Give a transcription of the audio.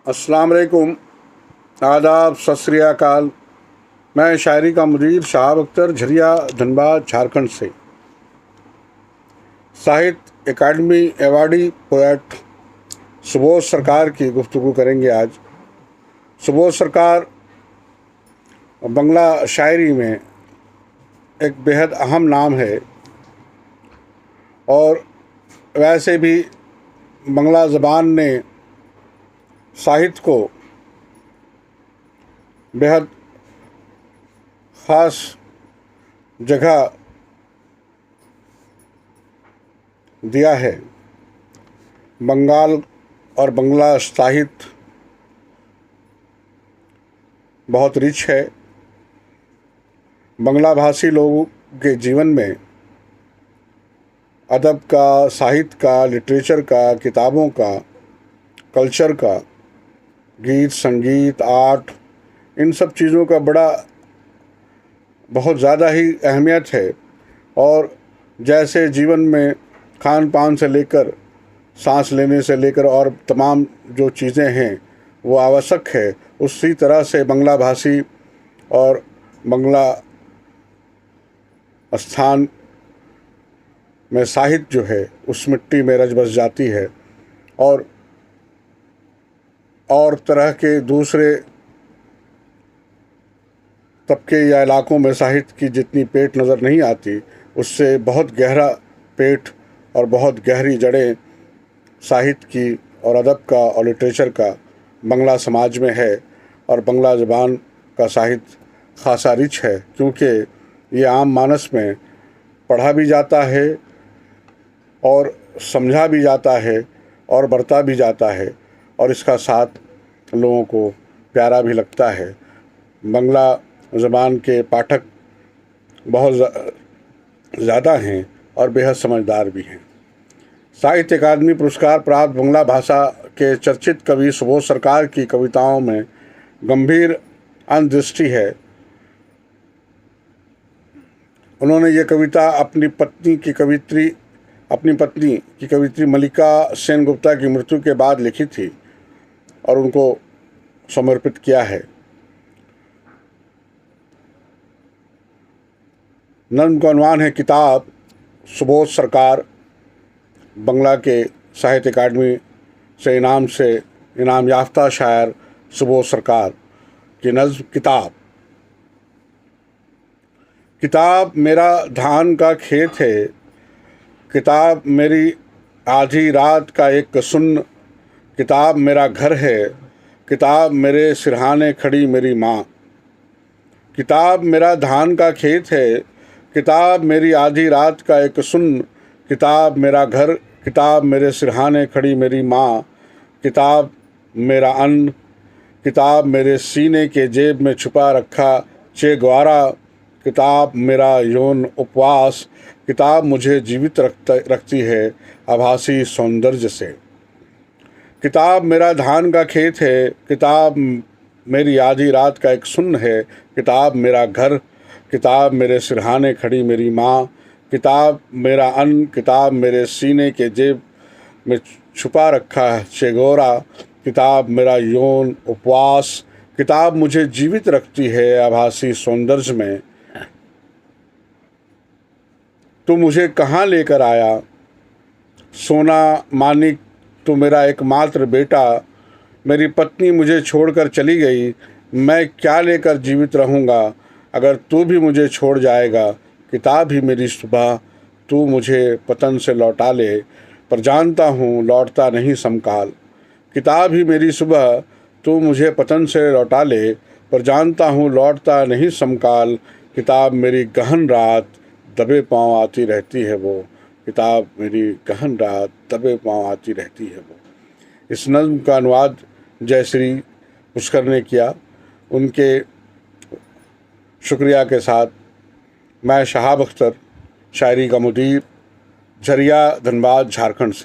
अस्सलाम वालेकुम, आदाब, सत श्री अकाल। मैं शायरी का मुदीर शहाब अख्तर, झरिया, धनबाद, झारखंड से साहित्य एकेडमी अवार्डी पोएट सुबोध सरकार की गुफ्तगू करेंगे आज। सुबोध सरकार बंगला शायरी में एक बेहद अहम नाम है और वैसे भी बंगला ज़बान ने साहित्य को बेहद ख़ास जगह दिया है। बंगाल और बंगला साहित्य बहुत रिच है। बंगला भाषी लोगों के जीवन में अदब का, साहित्य का, लिटरेचर का, किताबों का, कल्चर का, गीत, संगीत, आर्ट, इन सब चीज़ों का बहुत ज़्यादा ही अहमियत है। और जैसे जीवन में खान पान से लेकर, सांस लेने से लेकर और तमाम जो चीज़ें हैं वो आवश्यक है, उसी तरह से बंगला भाषी और बंगला स्थान में साहित्य जो है उस मिट्टी में रच बस जाती है। और तरह के दूसरे तबके या इलाकों में साहित्य की जितनी पेट नज़र नहीं आती, उससे बहुत गहरा पेट और बहुत गहरी जड़ें साहित्य की और अदब का और लिटरेचर का बंगला समाज में है। और बंगला ज़बान का साहित्य खासा रिच है, क्योंकि ये आम मानस में पढ़ा भी जाता है और समझा भी जाता है और बरता भी जाता है, और इसका साथ लोगों को प्यारा भी लगता है। बंगला ज़बान के पाठक बहुत ज़्यादा हैं और बेहद समझदार भी हैं। साहित्य अकादमी पुरस्कार प्राप्त बंगला भाषा के चर्चित कवि सुबोध सरकार की कविताओं में गंभीर अंतर्दृष्टि है। उन्होंने ये कविता अपनी पत्नी की कवित्री मल्लिका सेनगुप्ता की मृत्यु के बाद लिखी थी और उनको समर्पित किया है। नज़्म का उन्वान है किताब। सुबोध सरकार बंगला के साहित्य अकादमी से इनाम याफ्ता शायर सुबोध सरकार की नज़्म किताब। किताब मेरा धान का खेत है, किताब मेरी आधी रात का एक सुन्न, किताब मेरा घर है, किताब मेरे सिरहाने खड़ी मेरी माँ। किताब मेरा धान का खेत है, किताब मेरी आधी रात का एक सुन्न, किताब मेरा घर, किताब मेरे सिरहाने खड़ी मेरी माँ। किताब मेरा अन्न, किताब मेरे सीने के जेब में छुपा रखा चे ग्वारा, किताब मेरा यौन उपवास, किताब मुझे जीवित रखती है आभासी सौंदर्य से। किताब मेरा धान का खेत है, किताब मेरी आधी रात का एक सुन्न है, किताब मेरा घर, किताब मेरे सिरहाने खड़ी मेरी माँ। किताब मेरा अन्न, किताब मेरे सीने के जेब में छुपा रखा चेगोरा, किताब मेरा यौन उपवास, किताब मुझे जीवित रखती है आभासी सौंदर्य में। तू मुझे कहाँ लेकर आया सोना मानिक, तू मेरा एकमात्र बेटा, मेरी पत्नी मुझे छोड़कर चली गई, मैं क्या लेकर जीवित रहूँगा अगर तू भी मुझे छोड़ जाएगा। किताब ही मेरी सुबह, तू मुझे पतन से लौटा ले, पर जानता हूँ लौटता नहीं समकाल। किताब ही मेरी सुबह, तू मुझे पतन से लौटा ले, पर जानता हूँ लौटता नहीं समकाल। किताब मेरी गहन रात दबे पाँव आती रहती है वो, किताब मेरी गहन रात दबे पाँव आती रहती है वो। इस नज़्म का अनुवाद जयश्री पुष्कर ने किया। उनके शुक्रिया के साथ मैं शहाब अख्तर, शायरी का मुदीर, झरिया, धनबाद, झारखंड से।